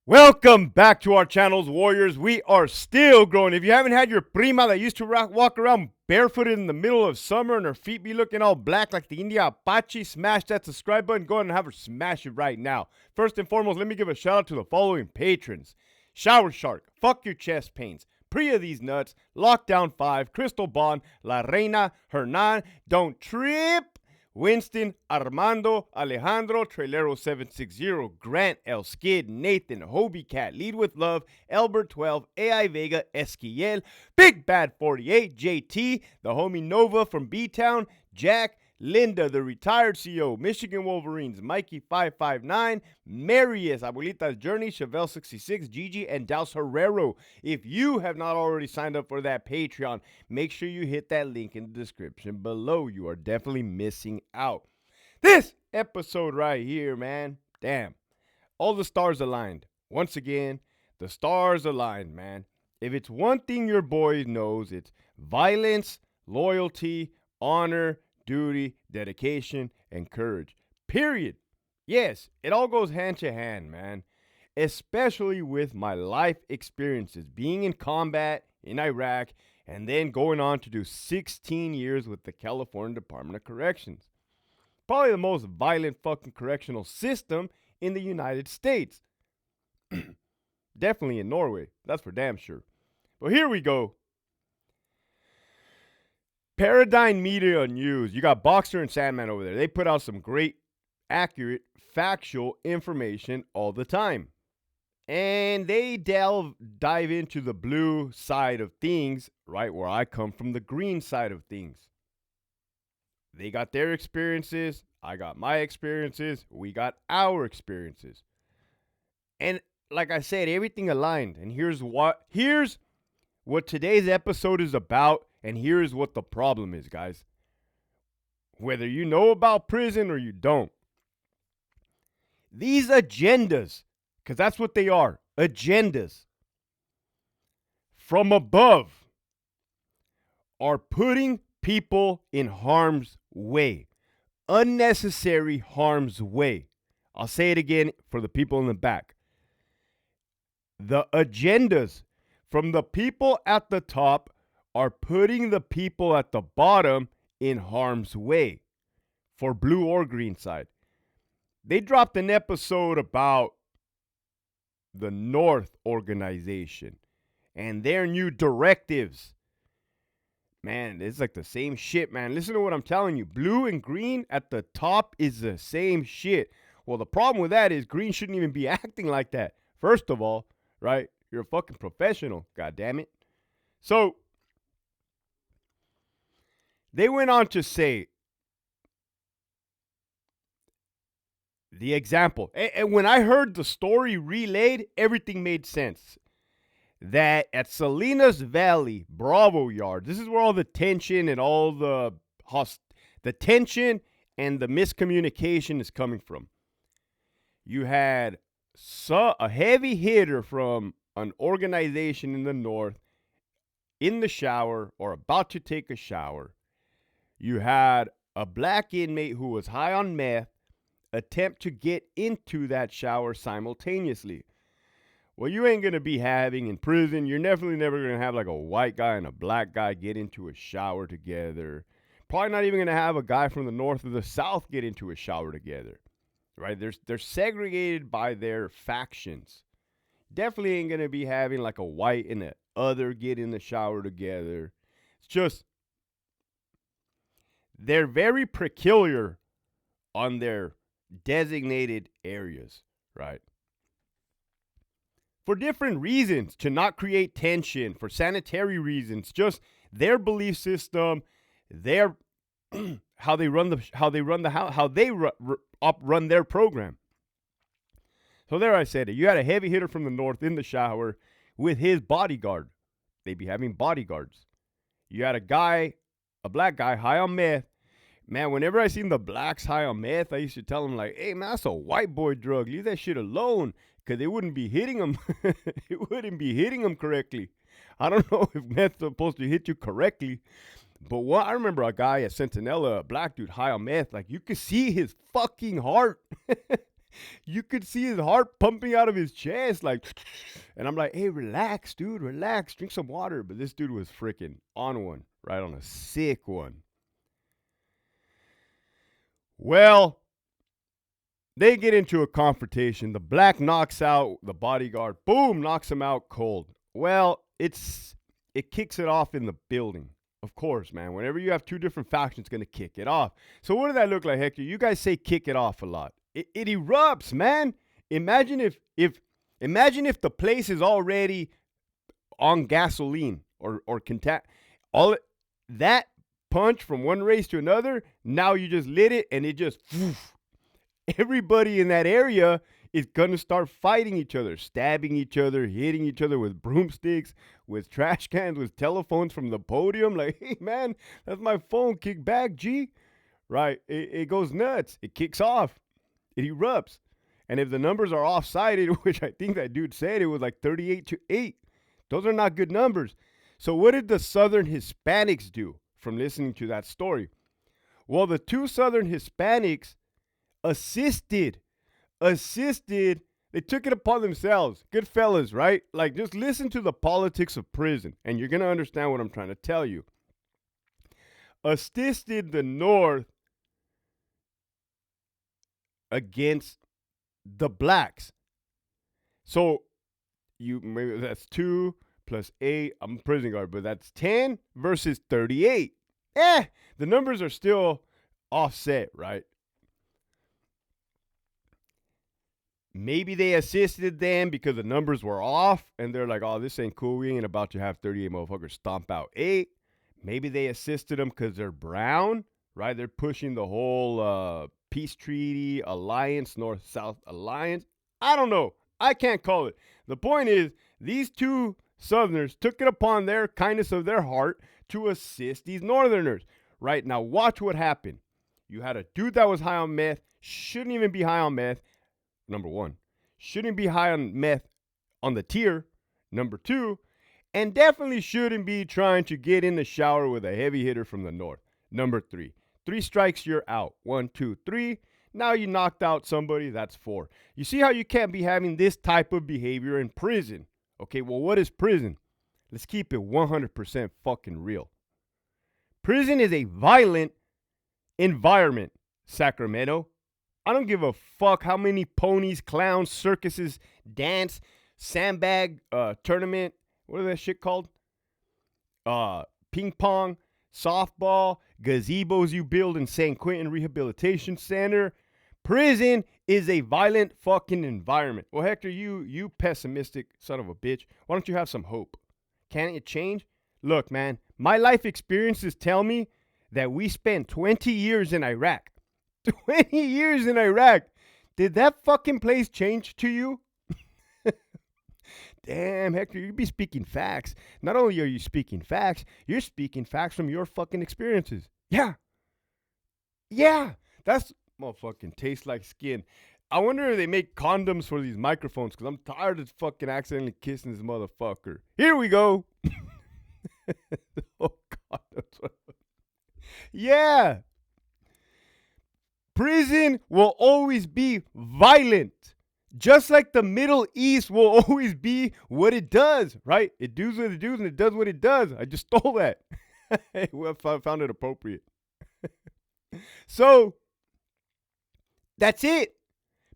Welcome back to our channels, Warriors. We are still growing. If you haven't had your prima that used to walk around barefooted in the middle of summer and her feet be looking all black like the India Apache, smash that subscribe button. Go ahead and have her smash it right now. First and foremost, let me give a shout out to the following patrons: Shower Shark, Fuck Your Chest Pains, Priya These Nuts, Lockdown 5, Crystal Bond, La Reina, Hernan, Don't Trip, Winston, Armando, Alejandro, Trailero 760, Grant, El Skid, Nathan, Hobie Cat, Lead with Love, Elbert 12, AI Vega, Esquiel, Big Bad 48, JT, the homie Nova from B-Town, Jack, Linda, the retired CEO, Michigan Wolverines, Mikey 559, Marius, Abuelita's Journey, Chevelle 66, Gigi, and Daus Herrero. If you have not already signed up for that Patreon, make sure you hit that link in the description below. You are definitely missing out. This episode right here, man, damn, all the stars aligned. Once again, the stars aligned, man. If it's one thing your boy knows, it's violence, loyalty, honor, duty, dedication, and courage. Period. Yes, it all goes hand to hand, man. Especially with my life experiences, being in combat in Iraq, and then going on to do 16 years with the California Department of Corrections. Probably the most violent fucking correctional system in the United States. Definitely in Norway. That's for damn sure. But here we go. Paradigm Media News. You got Boxer and Sandman over there. They put out some great, accurate, factual information all the time. And they dive into the blue side of things, right, where I come from the green side of things. They got their experiences. I got my experiences. We got our experiences. And like I said, everything aligned. And here's what today's episode is about. And here's what the problem is, guys. Whether you know about prison or you don't, these agendas, because that's what they are, agendas from above, are putting people in harm's way. Unnecessary harm's way. I'll say it again for the people in the back. The agendas from the people at the top are putting the people at the bottom in harm's way, for blue or green side. They dropped an episode about the North organization and their new directives. Man, it's like the same shit, man. Listen to what I'm telling you. Blue and green at the top is the same shit. Well, the problem with that is green shouldn't even be acting like that. First of all, right? You're a fucking professional, god damn it. So they went on to say the example. And when I heard the story relayed, everything made sense. That at Salinas Valley, Bravo Yard, this is where all the tension and all the tension and the miscommunication is coming from. You had a heavy hitter from an organization in the North in the shower or about to take a shower. You had a black inmate who was high on meth attempt to get into that shower simultaneously. Well, you ain't going to be having in prison, you're definitely never going to have like a white guy and a black guy get into a shower together. Probably not even going to have a guy from the North or the South get into a shower together. Right? They're segregated by their factions. Definitely ain't going to be having like a white and a other get in the shower together. It's just, they're very peculiar on their designated areas, right? For different reasons, to not create tension, for sanitary reasons, just their belief system, their how they run their program. So there I said it. You had a heavy hitter from the North in the shower with his bodyguard. They'd be having bodyguards. You had a black guy high on meth. Man, whenever I seen the blacks high on meth, I used to tell them like, hey, man, that's a white boy drug. Leave that shit alone, because they wouldn't be hitting them. It wouldn't be hitting them correctly. I don't know if meth's supposed to hit you correctly. But I remember a guy at Centinela, a black dude high on meth, like you could see his fucking heart. You could see his heart pumping out of his chest, like, and I'm like, hey, relax, dude, relax, drink some water. But this dude was freaking on one, right, on a sick one. Well, they get into a confrontation. The black knocks out the bodyguard. Boom, knocks him out cold. Well, it kicks it off in the building. Of course, man. Whenever you have two different factions, it's going to kick it off. So what did that look like, Hector? You guys say kick it off a lot. It erupts, man. Imagine if the place is already on gasoline or contact. All that punch from one race to another, now you just lit it and it just everybody in that area is gonna start fighting each other, stabbing each other, hitting each other with broomsticks, with trash cans, with telephones from the podium. Like, hey man, that's my phone. Kick back, G. Right? It goes nuts. It kicks off. It erupts. And if the numbers are off-sided, which I think that dude said, it was like 38-8. Those are not good numbers. So what did the Southern Hispanics do from listening to that story? Well, the two Southern Hispanics assisted. They took it upon themselves. Good fellas, right? Like, just listen to the politics of prison, and you're going to understand what I'm trying to tell you. Assisted the North against the blacks. So, maybe that's 2 plus 8. I'm a prison guard, but that's 10 versus 38. The numbers are still offset, right? Maybe they assisted them because the numbers were off and they're like, oh, this ain't cool. We ain't about to have 38 motherfuckers stomp out 8. Maybe they assisted them because they're brown, right? They're pushing the whole peace treaty, alliance, North-South alliance. I don't know. I can't call it. The point is, these two Southerners took it upon their kindness of their heart to assist these Northerners, right? Now, watch what happened. You had a dude that was high on meth, shouldn't even be high on meth. Number 1, shouldn't be high on meth on the tier. Number 2, and definitely shouldn't be trying to get in the shower with a heavy hitter from the North. Number 3, 3 strikes, you're out. 1, 2, 3. Now you knocked out somebody. That's 4. You see how you can't be having this type of behavior in prison? Okay, well, what is prison? Let's keep it 100% fucking real. Prison is a violent environment, Sacramento. I don't give a fuck how many ponies, clowns, circuses, dance, sandbag, tournament, what is that shit called? Ping pong, softball, gazebos you build in San Quentin Rehabilitation Center. Prison is a violent fucking environment. Well, Hector, you pessimistic son of a bitch. Why don't you have some hope? Can't it change? Look, man, my life experiences tell me that we spent 20 years in Iraq. 20 years in Iraq. Did that fucking place change to you? Damn, Hector, you be speaking facts. Not only are you speaking facts, you're speaking facts from your fucking experiences. Yeah. That's motherfucking tastes like skin. I wonder if they make condoms for these microphones, because I'm tired of fucking accidentally kissing this motherfucker. Here we go. Oh, God. Yeah. Prison will always be violent. Just like the Middle East will always be what it does, right? It does what it does and it does what it does. I just stole that. Well, I found it appropriate. So, that's it.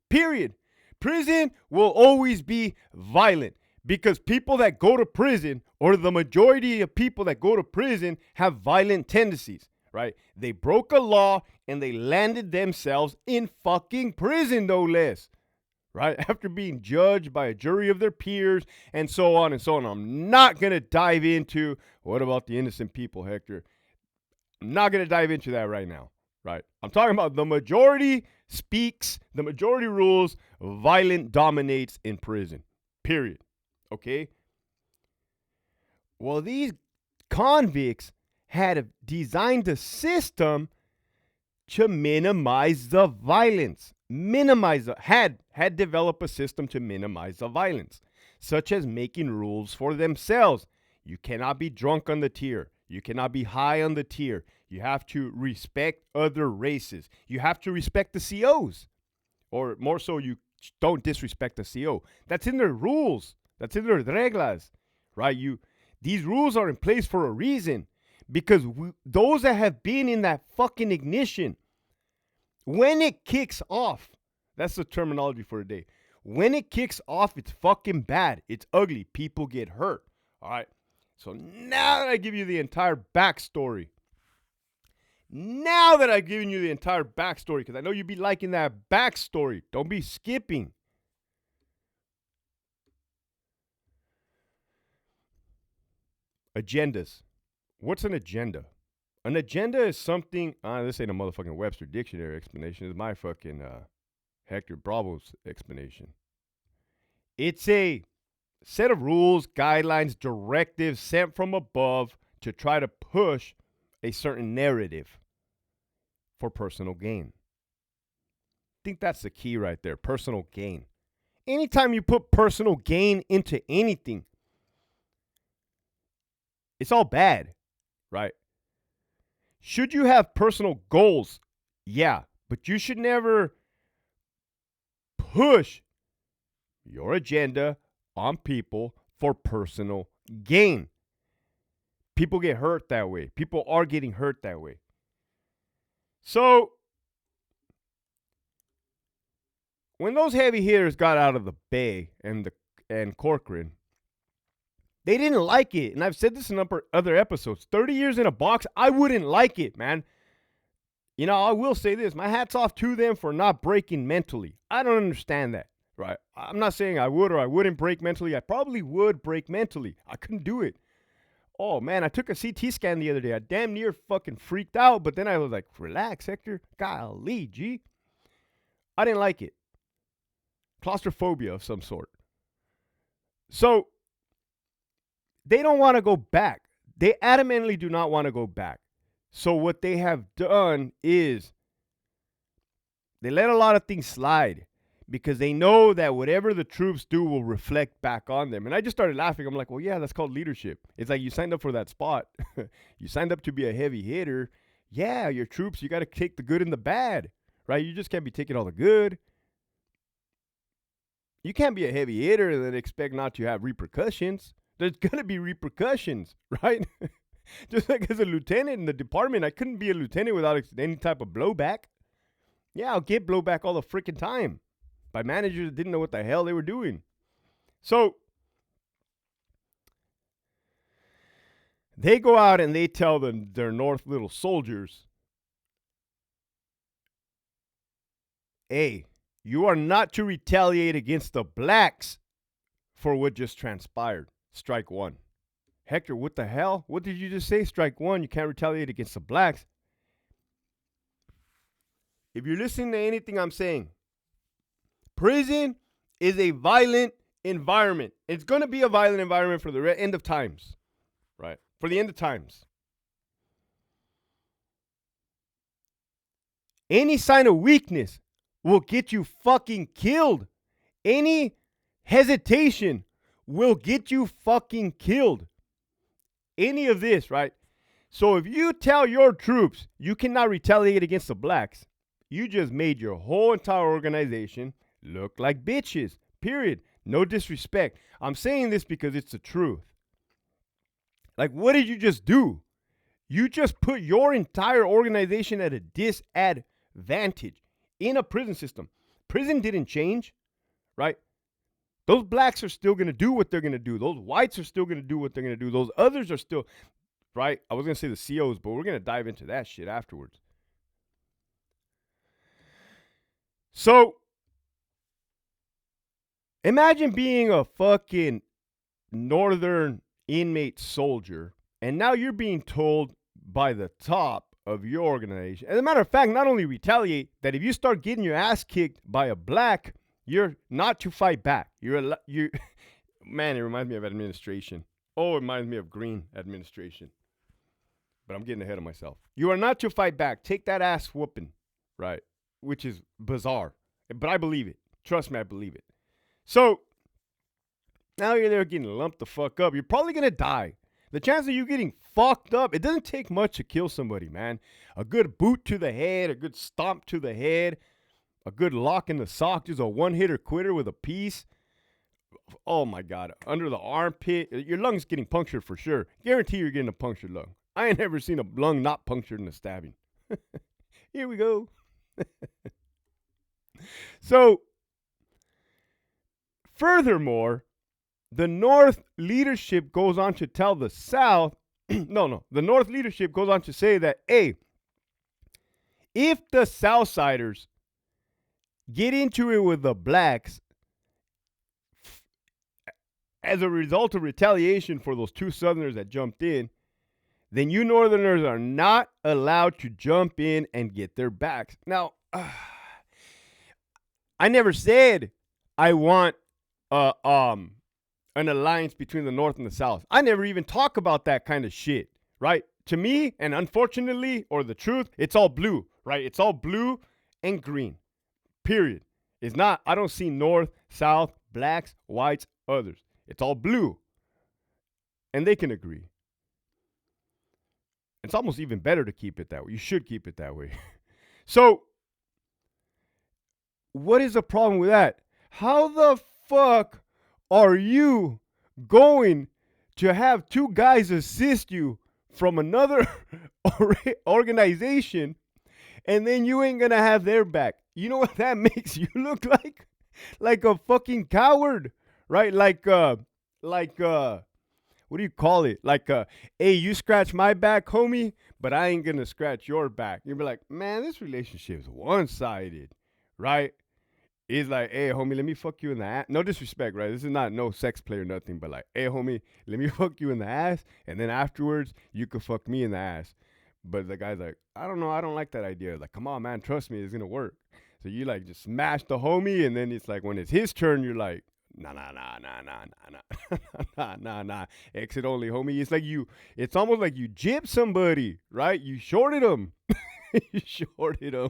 Period. Prison will always be violent because people that go to prison, or the majority of people that go to prison, have violent tendencies, right? They broke a law and they landed themselves in fucking prison, no less, right? After being judged by a jury of their peers and so on and so on. I'm not going to dive into what about the innocent people, Hector. I'm not going to dive into that right now, right? I'm talking about the majority speaks, the majority rules, violent dominates in prison, period. Okay? Well, these convicts had designed a system to minimize the violence. Had developed a system to minimize the violence, such as making rules for themselves. You cannot be drunk on the tier. You cannot be high on the tier. You have to respect other races. You have to respect the COs, Or more so, you don't disrespect the CO. That's in their rules. That's in their reglas, right? These rules are in place for a reason, because those that have been in that fucking ignition, when it kicks off, that's the terminology for the day. When it kicks off, it's fucking bad. It's ugly. People get hurt. All right. So now that I give you the entire backstory, because I know you'd be liking that backstory. Don't be skipping. Agendas. What's an agenda? An agenda is something. This ain't a motherfucking Webster Dictionary explanation. It's my fucking Hector Bravo's explanation. It's a set of rules, guidelines, directives sent from above to try to push a certain narrative for personal gain. I think that's the key right there, personal gain. Anytime you put personal gain into anything, it's all bad, right? Should you have personal goals? Yeah, but you should never push your agenda on people for personal gain. People get hurt that way. People are getting hurt that way. So, when those heavy hitters got out of the Bay and Corcoran, they didn't like it. And I've said this in other episodes. 30 years in a box, I wouldn't like it, man. You know, I will say this. My hat's off to them for not breaking mentally. I don't understand that, right? I'm not saying I would or I wouldn't break mentally. I probably would break mentally. I couldn't do it. Oh, man, I took a CT scan the other day. I damn near fucking freaked out. But then I was like, relax, Hector. Golly, G. I didn't like it. Claustrophobia of some sort. So, they don't want to go back. They adamantly do not want to go back. So what they have done is they let a lot of things slide because they know that whatever the troops do will reflect back on them. And I just started laughing. I'm like, well, yeah, that's called leadership. It's like you signed up for that spot. You signed up to be a heavy hitter. Yeah, your troops, you got to take the good and the bad, right? You just can't be taking all the good. You can't be a heavy hitter and then expect not to have repercussions. There's going to be repercussions, right? Just like as a lieutenant in the department, I couldn't be a lieutenant without any type of blowback. Yeah, I'll get blowback all the freaking time by managers that didn't know what the hell they were doing. So they go out and they tell their North little soldiers, hey, you are not to retaliate against the blacks for what just transpired. Strike one. Hector, what the hell? What did you just say? Strike one. You can't retaliate against the blacks. If you're listening to anything I'm saying, prison is a violent environment. It's going to be a violent environment for the end of times, right? For the end of times. Any sign of weakness will get you fucking killed. Any hesitation will get you fucking killed. Any of this, right? So if you tell your troops you cannot retaliate against the blacks, you just made your whole entire organization look like bitches. Period. No disrespect. I'm saying this because it's the truth. Like, what did you just do? You just put your entire organization at a disadvantage in a prison system. Prison didn't change, right? Those blacks are still going to do what they're going to do. Those whites are still going to do what they're going to do. Those others are still, right? I was going to say the COs, but we're going to dive into that shit afterwards. So, imagine being a fucking northern inmate soldier, and now you're being told by the top of your organization. As a matter of fact, not only retaliate, that if you start getting your ass kicked by a black, you're not to fight back. Man, it reminds me of administration. Oh, it reminds me of green administration. But I'm getting ahead of myself. You are not to fight back. Take that ass whooping, right? Which is bizarre. But I believe it. Trust me, I believe it. So, now you're there getting lumped the fuck up. You're probably going to die. The chance of you getting fucked up, it doesn't take much to kill somebody, man. A good boot to the head, a good stomp to the head, a good lock in the sock, just a one-hitter quitter with a piece. Oh my God, under the armpit, your lung's getting punctured for sure. Guarantee you're getting a punctured lung. I ain't never seen a lung not punctured in a stabbing. Here we go. So, furthermore, the North leadership goes on to tell the South, the North leadership goes on to say that, hey, if the Southsiders get into it with the blacks as a result of retaliation for those two Southerners that jumped in, then you Northerners are not allowed to jump in and get their backs. Now, I never said I want an alliance between the North and the South. I never even talk about that kind of shit, right? To me, and unfortunately, or the truth, it's all blue, right? It's all blue and green, period. It's not, I don't see North, South, blacks, whites, others. It's all blue. And they can agree. It's almost even better to keep it that way. You should keep it that way. So, what is the problem with that? How the fuck are you going to have two guys assist you from another organization and then you ain't gonna have their back? You know what that makes you look like? Like a fucking coward, right? Like what do you call it? Like hey, you scratch my back, homie, but I ain't gonna scratch your back. You'll be like, man, this relationship is one-sided, right? It's like, hey, homie, let me fuck you in the ass. No disrespect, right? This is not no sex play or nothing, but like, hey, homie, let me fuck you in the ass, and then afterwards, you could fuck me in the ass. But the guy's like, I don't know, I don't like that idea. Like, come on, man, trust me, it's gonna work. So you like just smash the homie, and then it's like when it's his turn, you're like, nah, exit only, homie. It's like it's almost like you gypped somebody, right? You shorted them. You shorted him.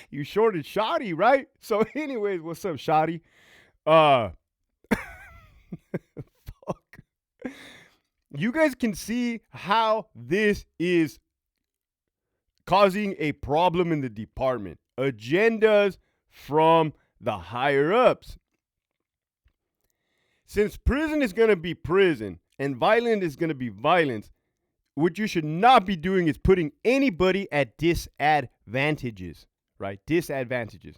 You shorted Shotty, right? So anyways, what's up, Shotty? Fuck. You guys can see how this is causing a problem in the department. Agendas from the higher ups. Since prison is going to be prison and violent is going to be violence, what you should not be doing is putting anybody at disadvantages, right? Disadvantages.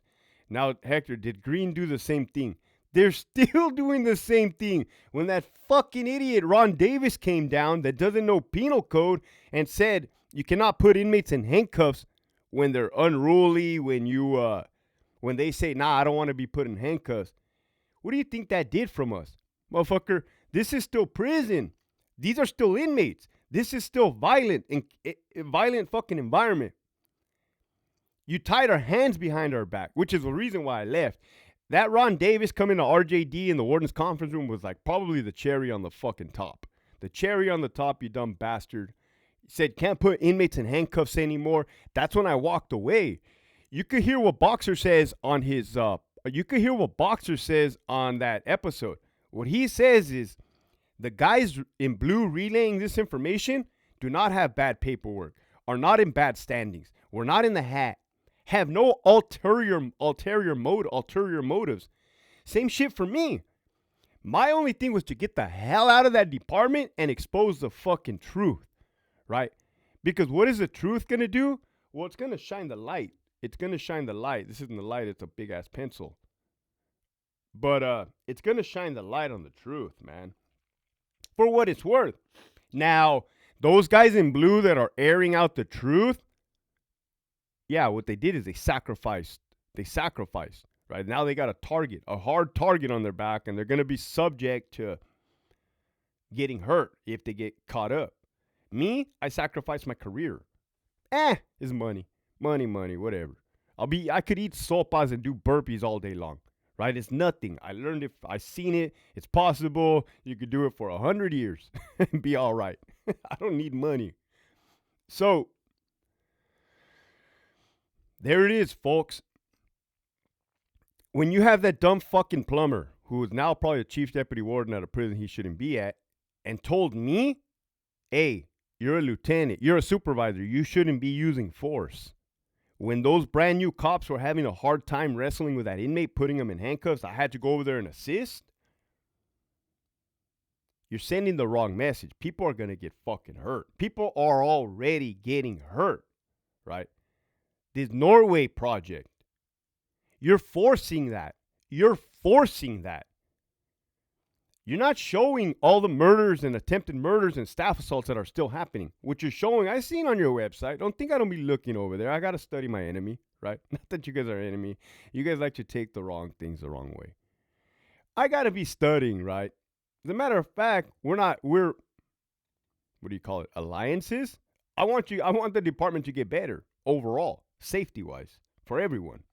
Now, Hector, did Green do the same thing? They're still doing the same thing. When that fucking idiot Ron Davis came down that doesn't know penal code and said you cannot put inmates in handcuffs when they're unruly, when they say, nah, I don't want to be put in handcuffs. What do you think that did from us? Motherfucker, this is still prison. These are still inmates. This is still violent fucking environment. You tied our hands behind our back, which is the reason why I left. That Ron Davis coming to RJD in the warden's conference room was like probably the cherry on the fucking top. The cherry on the top, you dumb bastard. He said, can't put inmates in handcuffs anymore. That's when I walked away. You could hear what Boxer says on his, you could hear what Boxer says on that episode. What he says is, the guys in blue relaying this information do not have bad paperwork, are not in bad standings, we're not in the hat, have no ulterior motives. Same shit for me. My only thing was to get the hell out of that department and expose the fucking truth, right? Because what is the truth going to do? Well, it's going to shine the light. It's going to shine the light. This isn't the light, it's a big-ass pencil. But it's going to shine the light on the truth, man. For what it's worth. Now, those guys in blue that are airing out the truth, yeah, what they did is they sacrificed. Right? Now they got a hard target on their back, and they're going to be subject to getting hurt if they get caught up. Me, I sacrificed my career. It's money. Money, whatever. I could eat sopas and do burpees all day long. Right? It's nothing. I learned it. I seen it. It's possible. You could do it for 100 years and be all right. I don't need money. So, there it is, folks. When you have that dumb fucking plumber who is now probably a chief deputy warden at a prison he shouldn't be at and told me, hey, you're a lieutenant. You're a supervisor. You shouldn't be using force. When those brand new cops were having a hard time wrestling with that inmate, putting him in handcuffs, I had to go over there and assist. You're sending the wrong message. People are going to get fucking hurt. People are already getting hurt, right? This Norway project, you're forcing that. You're forcing that. You're not showing all the murders and attempted murders and staff assaults that are still happening. What you're showing, I've seen on your website. Don't think I don't be looking over there. I got to study my enemy, right? Not that you guys are enemy. You guys like to take the wrong things the wrong way. I got to be studying, right? As a matter of fact, we're, what do you call it? Alliances? I want the department to get better overall, safety-wise, for everyone.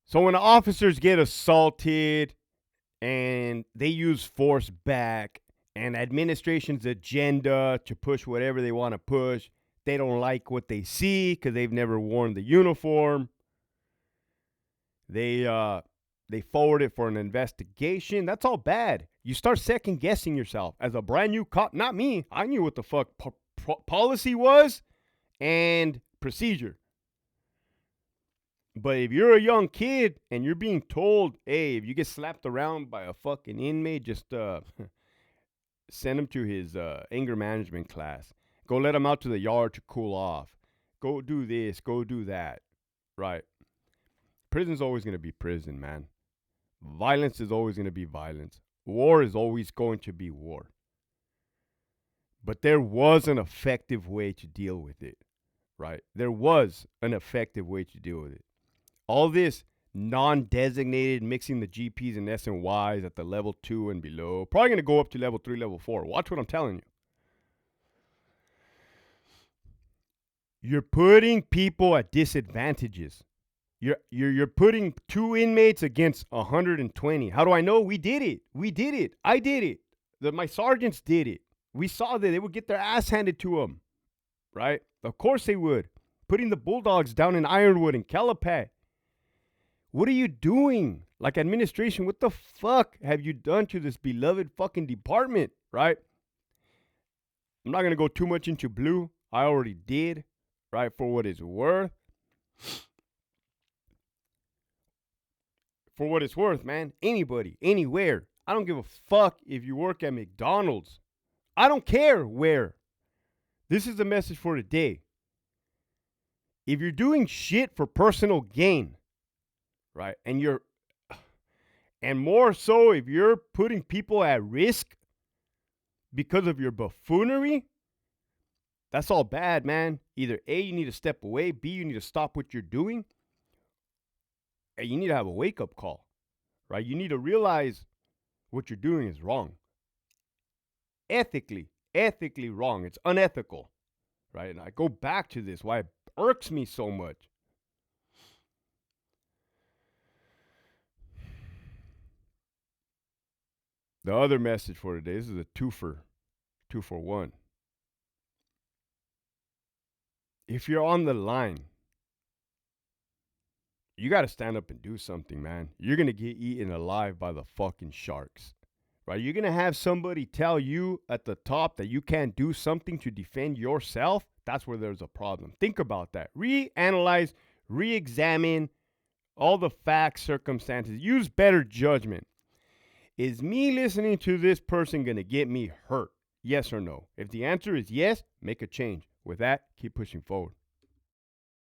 So when officers get assaulted and they use force back and administration's agenda to push whatever they want to push, they don't like what they see because they've never worn the uniform. They forward it for an investigation. That's all bad. You start second guessing yourself as a brand new cop. Not me. I knew what the fuck policy was and procedure. But if you're a young kid and you're being told, hey, if you get slapped around by a fucking inmate, just send him to his anger management class. Go let him out to the yard to cool off. Go do this. Go do that. Right. Prison's always going to be prison, man. Violence is always going to be violence. War is always going to be war. But there was an effective way to deal with it. Right. There was an effective way to deal with it. All this non-designated mixing the GPs and SNYs at the level 2 and below. Probably going to go up to level 3, level 4. Watch what I'm telling you. You're putting people at disadvantages. You're putting 2 inmates against 120. How do I know? We did it. We did it. I did it. My sergeants did it. We saw that they would get their ass handed to them. Right? Of course they would. Putting the Bulldogs down in Ironwood and Calipat. What are you doing? Like administration, what the fuck have you done to this beloved fucking department, right? I'm not going to go too much into blue. I already did, right, for what it's worth. For what it's worth, man. Anybody, anywhere. I don't give a fuck if you work at McDonald's. I don't care where. This is the message for today. If you're doing shit for personal gain, right? And more so if you're putting people at risk because of your buffoonery, that's all bad, man. Either A, you need to step away, B, you need to stop what you're doing, and you need to have a wake-up call, right? You need to realize what you're doing is wrong. Ethically wrong. It's unethical, right? And I go back to this, why it irks me so much. The other message for today, this is a two for one. If you're on the line, you got to stand up and do something, man. You're going to get eaten alive by the fucking sharks, right? You're going to have somebody tell you at the top that you can't do something to defend yourself. That's where there's a problem. Think about that. Reanalyze, re-examine all the facts, circumstances. Use better judgment. Is me listening to this person going to get me hurt? Yes or no? If the answer is yes, make a change. With that, keep pushing forward.